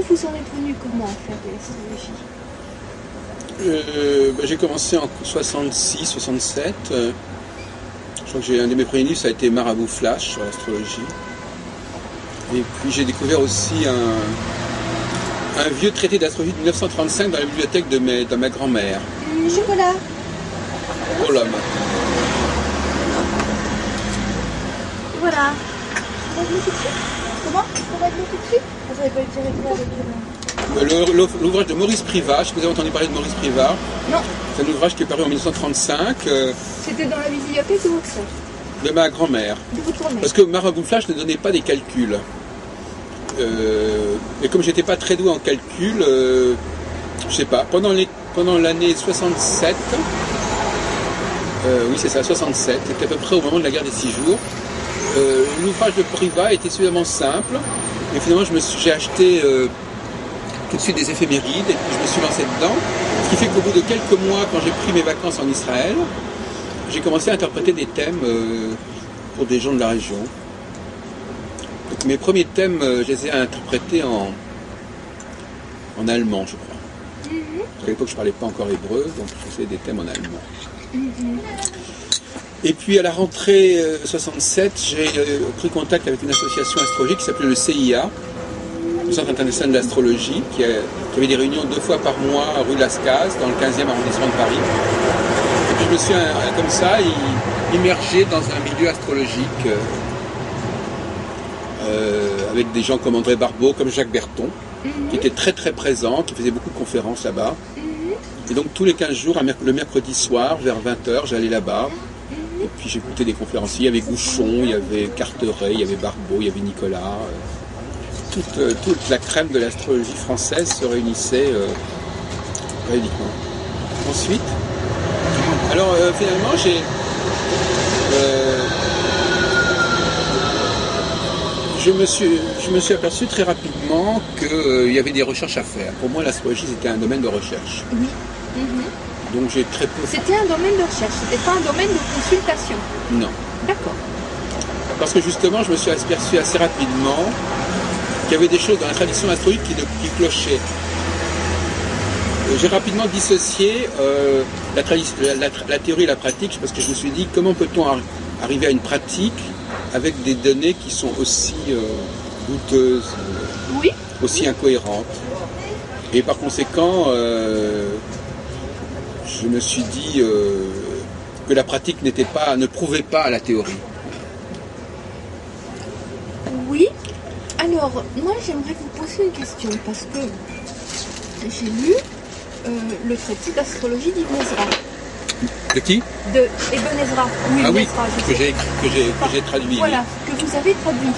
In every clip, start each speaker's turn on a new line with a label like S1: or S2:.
S1: vous en êtes venu comment à faire de l'astrologie?
S2: J'ai commencé en 66, 67. Je crois que un de mes premiers livres, ça a été Marabout Flash sur l'astrologie. Et puis j'ai découvert aussi un vieux traité d'astrologie de 1935 dans la bibliothèque de ma grand-mère.
S1: Chocolat.
S2: Oh là,
S1: Voilà. On va le mettre tout de suite. Comment? On va le mettre tout de suite? Vous n'avez pas utilisé quoi avec
S2: l'ouvrage de Maurice Privat, je sais pas si vous avez entendu parler de Maurice Privat.
S1: Non.
S2: C'est un ouvrage qui est paru en 1935.
S1: C'était dans la bibliothèque de Oxford.
S2: De ma grand-mère.
S1: De votre grand-mère.
S2: Parce que Marabout Flash ne donnait pas des calculs. Et comme j'étais pas très doué en calcul, je sais pas, pendant l'année 67, oui c'est ça, 67, c'était à peu près au moment de la guerre des 6 jours, l'ouvrage de Privat était suffisamment simple, et finalement j'ai acheté tout de suite des éphémérides, et puis je me suis lancé dedans, ce qui fait qu'au bout de quelques mois, quand j'ai pris mes vacances en Israël, j'ai commencé à interpréter des thèmes pour des gens de la région. Donc, mes premiers thèmes, je les ai interprétés en allemand, je crois. À l'époque, je ne parlais pas encore hébreu, donc je faisais des thèmes en allemand. Et puis, à la rentrée 67, j'ai pris contact avec une association astrologique qui s'appelait le CIA, le Centre international d'astrologie, qui avait des réunions 2 fois par mois à rue Lascaz, dans le 15e arrondissement de Paris. Et puis, je me suis, comme ça, immergé dans un milieu astrologique avec des gens comme André Barbeau, comme Jacques Berton, qui étaient très très présents, qui faisaient beaucoup de conférences là-bas. Et donc tous les 15 jours, le mercredi soir, vers 20h, j'allais là-bas. Et puis j'écoutais des conférenciers, il y avait Gouchon, il y avait Carteret, il y avait Barbeau, il y avait Nicolas. Toute la crème de l'astrologie française se réunissait périodiquement. Ensuite, alors finalement je me suis aperçu très rapidement qu'il y avait des recherches à faire. Pour moi, l'astrologie, c'était un domaine de recherche.
S1: Oui.
S2: Donc j'ai très peu...
S1: C'était un domaine de recherche, c'était pas un domaine de consultation.
S2: Non.
S1: D'accord.
S2: Parce que justement, je me suis aperçu assez rapidement qu'il y avait des choses dans la tradition astrologique qui clochaient. J'ai rapidement dissocié la théorie et la pratique, parce que je me suis dit, comment peut-on arriver à une pratique avec des données qui sont aussi douteuses,
S1: oui,
S2: aussi incohérentes. Et par conséquent, je me suis dit que la pratique ne prouvait pas la théorie.
S1: Oui. Alors, moi j'aimerais vous poser une question, parce que j'ai lu le traité d'astrologie d'Ibn Ezra.
S3: De qui?
S1: De Ibn Ezra. Oui,
S3: ah oui,
S1: Ezra,
S3: que j'ai traduit.
S1: Voilà, que vous avez traduit.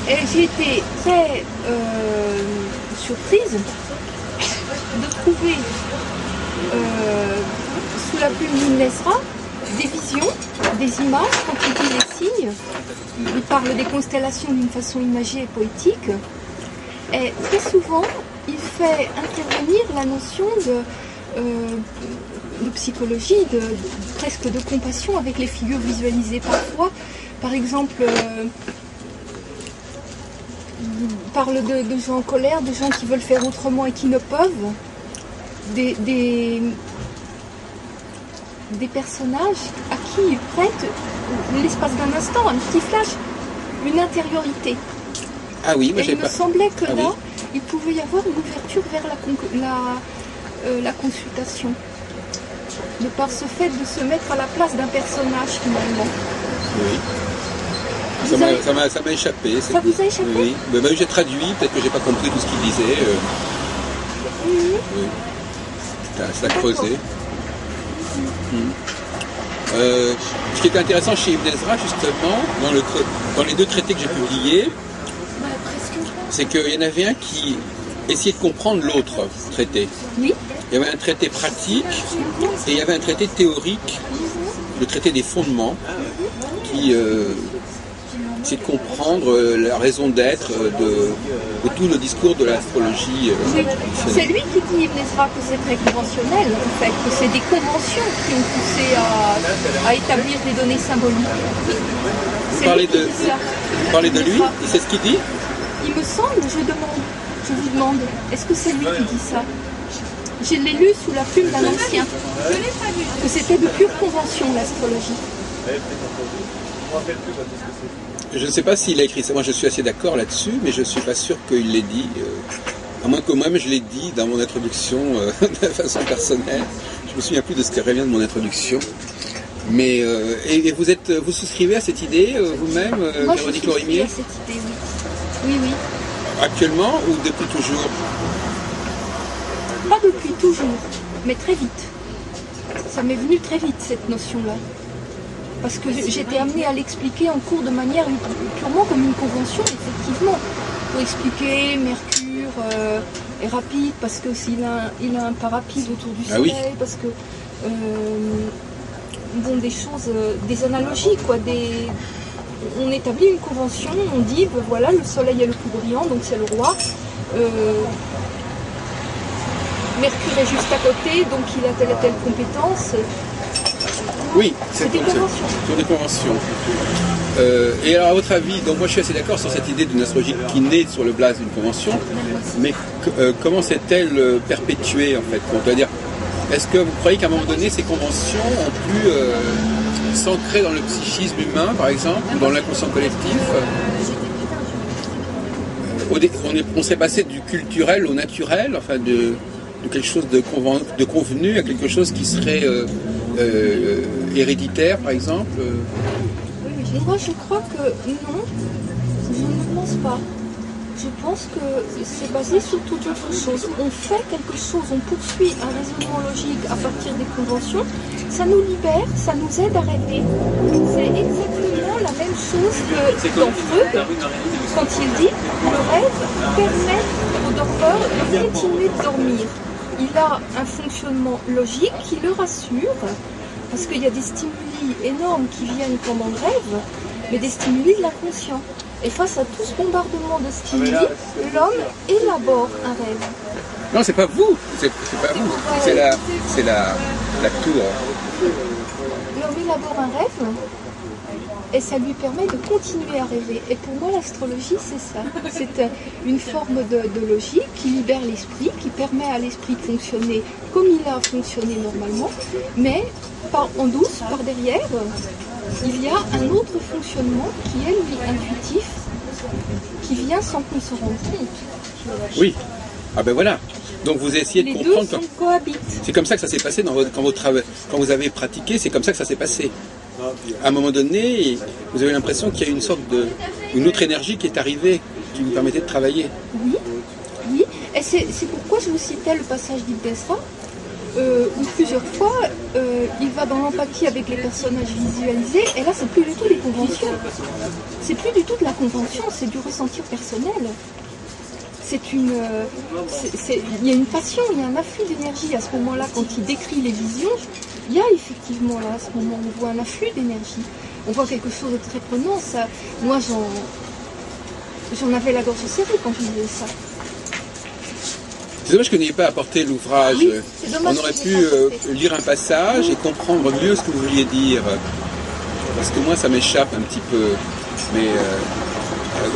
S1: Et j'ai été très surprise de trouver sous la plume d'Ibn Ezra des visions, des images, quand il dit les signes. Il parle des constellations d'une façon imagée et poétique. Et très souvent, il fait intervenir la notion de psychologie, presque de compassion avec les figures visualisées parfois. Par exemple, parle de gens en colère, de gens qui veulent faire autrement et qui ne peuvent, des personnages à qui ils prêtent, l'espace d'un instant, un petit flash, une intériorité.
S2: Ah oui, moi
S1: et il me semblait que là, il pouvait y avoir une ouverture vers la consultation. De par ce fait de se mettre à la place d'un personnage finalement.
S2: Oui. Ça m'a échappé.
S1: Ça vous a échappé?
S2: Oui. Mais j'ai traduit, peut-être que j'ai pas compris tout ce qu'il disait. Oui. Ça a creusé. Ce qui est intéressant chez Ibn Ezra, justement, dans les 2 traités que j'ai publiés, c'est qu'il y en avait un qui essayait de comprendre l'autre traité.
S1: Oui.
S2: Il y avait un traité pratique et il y avait un traité théorique, le traité des fondements, qui c'est de comprendre la raison d'être de tout le discours de l'astrologie.
S1: C'est lui qui dit, Ibn Ezra, que c'est très conventionnel, en fait, que c'est des conventions qui ont poussé à établir des données symboliques.
S2: Vous parlez de lui, c'est ce qu'il dit?
S1: Il me semble, je demande. Je vous demande, est-ce que c'est lui qui dit ça? Je l'ai lu sous la plume d'un ancien, que c'était de pure convention l'astrologie.
S2: Je ne sais pas s'il a écrit ça. Moi, je suis assez d'accord là-dessus, mais je ne suis pas sûr qu'il l'ait dit. À moins que moi-même je l'ai dit dans mon introduction de façon personnelle. Je ne me souviens plus de ce qui revient de mon introduction. Mais et vous souscrivez à cette idée vous-même,
S1: Moi,
S2: Véronique
S1: je souscris
S2: Lorimier?
S1: à cette idée, oui. Oui, oui.
S2: Actuellement ou depuis toujours?
S1: Pas depuis toujours, mais très vite. Ça m'est venu très vite, cette notion-là. Parce que j'étais amenée à l'expliquer en cours de manière purement comme une convention, effectivement. Pour expliquer, Mercure est rapide parce que il a un pas rapide autour du Soleil,
S2: oui.
S1: parce que bon, des choses, des analogies, quoi. On établit une convention, on dit, ben voilà, le Soleil est le plus brillant, donc c'est le roi. Mercure est juste à côté, donc il a telle et telle compétence.
S2: Oui,
S1: c'est des conventions.
S2: Sur des conventions. Et alors, à votre avis, donc moi je suis assez d'accord sur cette idée d'une astrologie qui naît sur le base d'une convention, mais comment s'est-elle perpétuée en fait? On peut dire, est-ce que vous croyez qu'à un moment donné, ces conventions ont pu s'ancrer dans le psychisme humain, par exemple, ou dans l'inconscient collectif? On serait passé du culturel au naturel, enfin de quelque chose de convenu à quelque chose qui serait héréditaire, par exemple.
S1: Moi, je crois que non, je ne pense pas. Je pense que c'est basé sur toute autre chose. On fait quelque chose, on poursuit un raisonnement logique à partir des conventions. Ça nous libère, ça nous aide à rêver. C'est exactement la même chose que dans Freud, quand il dit le rêve permet au dormeur de continuer de dormir. Il a un fonctionnement logique qui le rassure, parce qu'il y a des stimuli énormes qui viennent pendant le rêve, mais des stimuli de l'inconscient. Et face à tout ce bombardement de stimuli, l'homme élabore un rêve.
S2: Non, c'est pas vous, c'est pas vous, c'est la tour.
S1: L'homme élabore un rêve, et ça lui permet de continuer à rêver. Et pour moi, l'astrologie, c'est ça. C'est une forme de logique qui libère l'esprit, qui permet à l'esprit de fonctionner comme il a fonctionné normalement, mais en douce, par derrière, il y a un autre fonctionnement qui est, lui, intuitif, qui vient sans qu'on se rende compte.
S2: Oui. Ah ben voilà. Donc vous essayez de comprendre.
S1: Les deux cohabitent.
S2: C'est comme ça que ça s'est passé quand vous avez pratiqué, c'est comme ça que ça s'est passé. À un moment donné, vous avez l'impression qu'il y a une autre énergie qui est arrivée, qui vous permettait de travailler.
S1: Oui, oui. Et c'est pourquoi je vous citais le passage d'Ibn Ezra, où plusieurs fois, il va dans l'empathie avec les personnages visualisés, et là, c'est plus du tout des conventions. C'est plus du tout de la convention, c'est du ressentir personnel. Il y a une passion, il y a un afflux d'énergie à ce moment-là, quand il décrit les visions. Il y a effectivement là, à ce moment, on voit un afflux d'énergie. On voit quelque chose de très prenant. Ça, moi, j'en avais la gorge serrée quand je disais ça.
S2: C'est dommage que vous n'ayez pas apporté l'ouvrage.
S1: Oui, c'est dommage
S2: on aurait
S1: que
S2: pu
S1: j'ai pas apporté.
S2: lire un passage et comprendre mieux ce que vous vouliez dire. Parce que moi, ça m'échappe un petit peu. Mais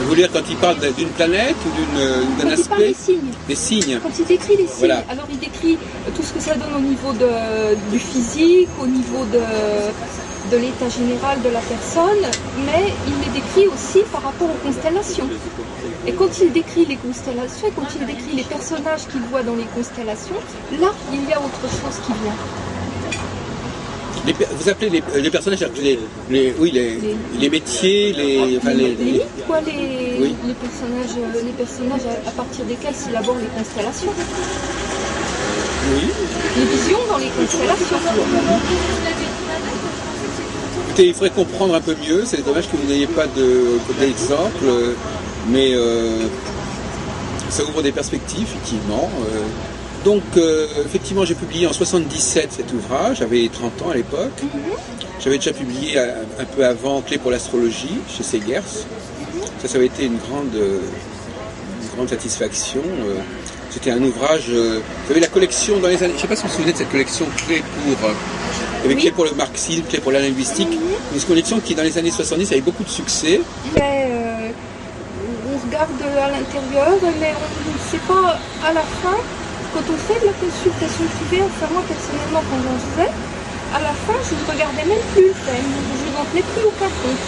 S2: vous voulez dire quand il parle d'une planète ou d'un aspect?
S1: Il parle des signes.
S2: Des signes.
S1: Quand il décrit les signes,
S2: Voilà.
S1: alors il décrit tout ce que ça donne au niveau du physique, au niveau de l'état général de la personne, mais il les décrit aussi par rapport aux constellations. Et quand il décrit les constellations, et quand il décrit les personnages qu'il voit dans les constellations, là, il y a autre chose qui vient.
S2: Vous appelez les personnages, les métiers,
S1: Oui, quoi,
S2: Oui.
S1: les personnages à partir desquels s'élaborent les constellations.
S2: Oui.
S1: Les visions dans les constellations.
S2: Écoutez, il faudrait comprendre un peu mieux. C'est dommage que vous n'ayez pas d'exemple, mais ça ouvre des perspectives, effectivement. Donc, effectivement, j'ai publié en 77 cet ouvrage. J'avais 30 ans à l'époque. J'avais déjà publié un peu avant Clé pour l'astrologie chez Segers. Ça avait été une grande satisfaction. C'était un ouvrage. Vous avez la collection dans les années. Je ne sais pas si vous vous souvenez de cette collection Clé pour. Il y avait Clé pour le marxisme, Clé pour la linguistique. Une collection qui, dans les années 70, avait beaucoup de succès.
S1: Mais on regarde à l'intérieur, mais on c'est pas à la fin, quand on fait de la consultation privée, enfin moi personnellement quand j'en faisais, à la fin je ne regardais même plus le thème, je n'en tenais plus aucun compte.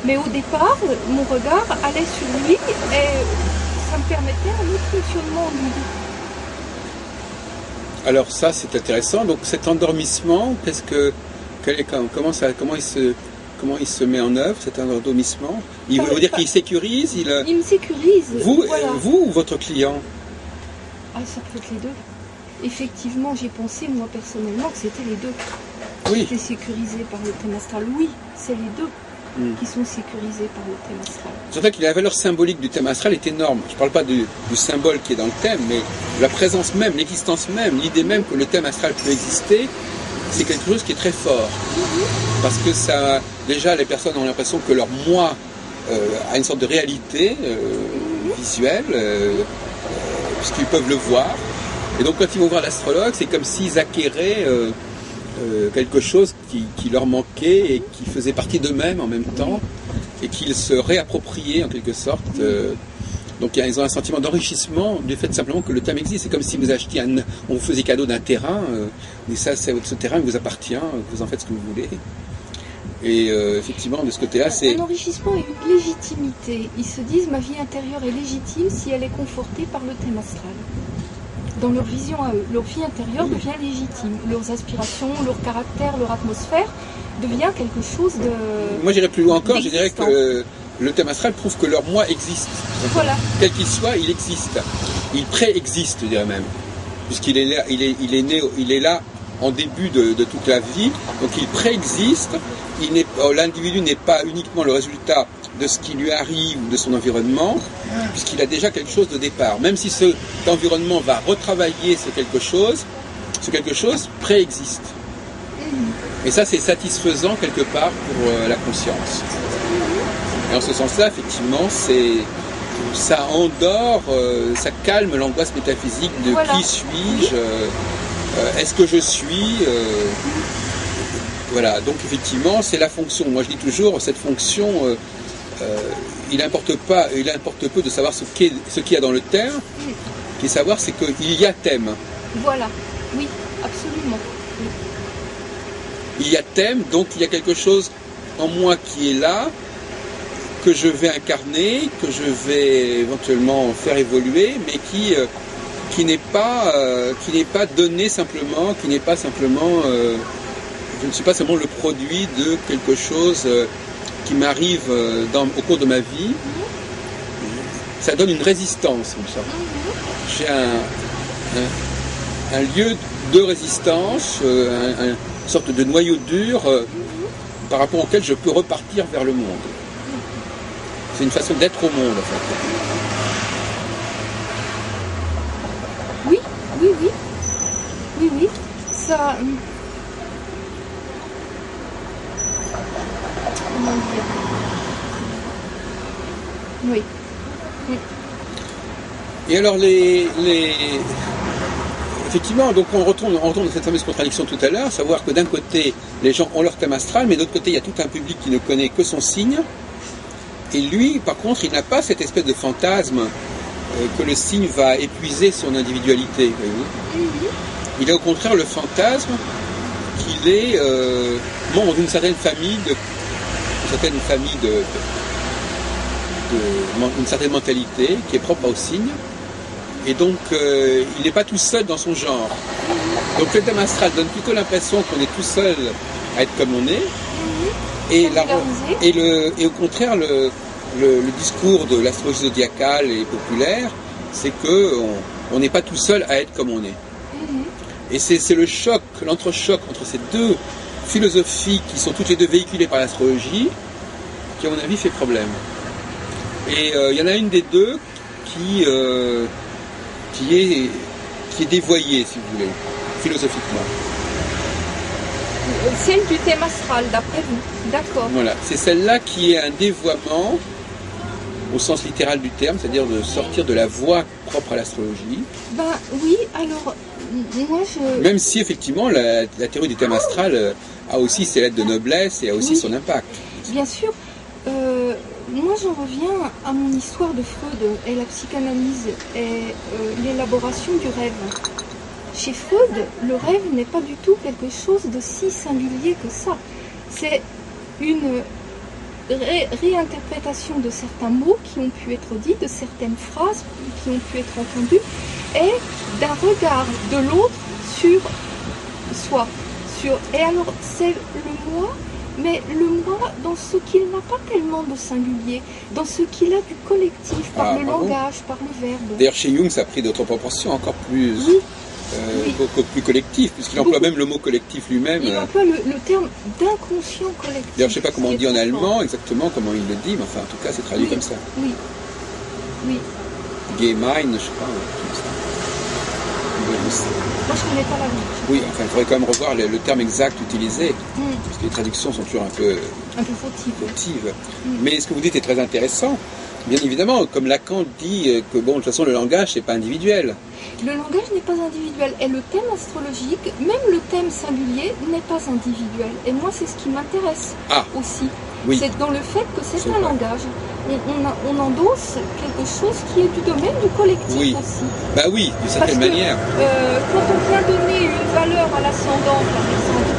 S1: Mais au départ, mon regard allait sur lui et ça me permettait un autre fonctionnement en lui.
S2: Alors ça, c'est intéressant. Donc cet endormissement, comment il se met en œuvre, cet endormissement? Il veut dire qu'il sécurise?
S1: Il me sécurise.
S2: Vous,
S1: voilà.
S2: vous ou votre client?
S1: Ah, ça peut être les deux. Effectivement, j'ai pensé, moi, personnellement, que c'était les deux.
S2: Oui.
S1: C'était sécurisé par le thème astral. Oui, c'est les deux qui sont sécurisés par le thème astral.
S2: Surtout que la valeur symbolique du thème astral est énorme. Je ne parle pas du symbole qui est dans le thème, mais la présence même, l'existence même, l'idée même que le thème astral peut exister, c'est quelque chose qui est très fort. Parce que ça, déjà, les personnes ont l'impression que leur moi a une sorte de réalité visuelle, puisqu'ils peuvent le voir. Et donc, quand ils vont voir l'astrologue, c'est comme s'ils acquéraient quelque chose qui leur manquait et qui faisait partie d'eux-mêmes en même temps, et qu'ils se réappropriaient en quelque sorte. Donc ils ont un sentiment d'enrichissement du fait simplement que le thème existe. C'est comme si vous achetiez on vous faisait cadeau d'un terrain, et ça, ce terrain vous appartient, vous en faites ce que vous voulez. Et effectivement, de ce côté-là, c'est...
S1: Un enrichissement et une légitimité. Ils se disent, ma vie intérieure est légitime si elle est confortée par le thème astral. Dans leur vision à eux, leur vie intérieure devient légitime. Leurs aspirations, leur caractère, leur atmosphère devient quelque chose de...
S2: Moi, j'irais plus loin encore, je dirais que le thème astral prouve que leur moi existe.
S1: Voilà.
S2: Quel qu'il soit, il existe. Il préexiste, je dirais même. Puisqu'il est là, il est là en début de toute la vie, donc il préexiste. L'individu n'est pas uniquement le résultat de ce qui lui arrive ou de son environnement, puisqu'il a déjà quelque chose de départ. Même si cet environnement va retravailler ce quelque chose préexiste. Et ça, c'est satisfaisant quelque part pour la conscience. Et en ce sens-là, effectivement, ça endort, ça calme l'angoisse métaphysique de qui suis-je, est-ce que je suis voilà, donc effectivement, c'est la fonction. Moi, je dis toujours, cette fonction, il importe peu de savoir ce qu'il y a dans le thème, qui est savoir, c'est qu'il y a thème.
S1: Voilà, oui, absolument.
S2: Il y a thème, donc il y a quelque chose en moi qui est là, que je vais incarner, que je vais éventuellement faire évoluer, mais qui n'est pas donné simplement, qui n'est pas simplement... je ne suis pas seulement le produit de quelque chose qui m'arrive au cours de ma vie. Ça donne une résistance comme ça. J'ai un lieu de résistance, une sorte de noyau dur par rapport auquel je peux repartir vers le monde. C'est une façon d'être au monde en fait.
S1: Oui. Ça... Comment dire? Oui.
S2: Et alors effectivement, donc on retourne dans cette fameuse contradiction tout à l'heure, savoir que d'un côté, les gens ont leur thème astral, mais d'autre côté, il y a tout un public qui ne connaît que son signe. Et lui, par contre, il n'a pas cette espèce de fantasme que le signe va épuiser son individualité. Il a au contraire le fantasme qu'il est membre d'une certaine famille, une certaine mentalité qui est propre au signe. Et donc, il n'est pas tout seul dans son genre. Donc le thème astral donne plutôt l'impression qu'on est tout seul à être comme on est. Et au contraire, le discours de l'astrologie zodiacale et populaire, c'est qu'on n'est pas tout seul à être comme on est. Et c'est le choc, l'entrechoc entre ces deux philosophies qui sont toutes les deux véhiculées par l'astrologie, qui à mon avis fait problème. Et il y en a une des deux qui est dévoyée, si vous voulez, philosophiquement.
S1: Celle du thème astral, d'après vous. D'accord.
S2: Voilà, c'est celle-là qui est un dévoiement au sens littéral du terme, c'est-à-dire de sortir de la voie propre à l'astrologie.
S1: Ben oui, alors moi je...
S2: Même si effectivement la théorie du thème astral a aussi ses lettres de noblesse et a aussi son impact.
S1: Bien sûr. moi j'en reviens à mon histoire de Freud et la psychanalyse et l'élaboration du rêve. Chez Freud, le rêve n'est pas du tout quelque chose de si singulier que ça. C'est une réinterprétation de certains mots qui ont pu être dits, de certaines phrases qui ont pu être entendues, et d'un regard de l'autre sur soi. Et alors, c'est le moi, mais le moi dans ce qu'il n'a pas tellement de singulier, dans ce qu'il a du collectif, par le langage, par le verbe.
S2: D'ailleurs, chez Jung, ça a pris d'autres proportions, encore plus, beaucoup plus collectives, puisqu'il emploie même le mot collectif lui-même.
S1: Il emploie le terme d'inconscient collectif.
S2: D'ailleurs, je ne sais pas comment on dit en allemand, exactement comment il le dit, mais enfin, en tout cas, c'est traduit comme ça.
S1: Oui, oui.
S2: Gemein, je crois, comme ça.
S1: Moi, je ne connais pas la langue.
S2: Oui, enfin, il faudrait quand même revoir le terme exact utilisé, parce que les traductions sont toujours un peu fautives. Mais ce que vous dites est très intéressant. Bien évidemment, comme Lacan dit que, bon, de toute façon, le langage, c'est pas individuel.
S1: Le langage n'est pas individuel. Et le thème astrologique, même le thème singulier, n'est pas individuel. Et moi, c'est ce qui m'intéresse aussi.
S2: Oui.
S1: C'est dans le fait que c'est un langage. On endosse quelque chose qui est du domaine du collectif aussi.
S2: Bah oui, d'une certaine manière.
S1: Quand on vient donner une valeur à l'ascendant, par exemple,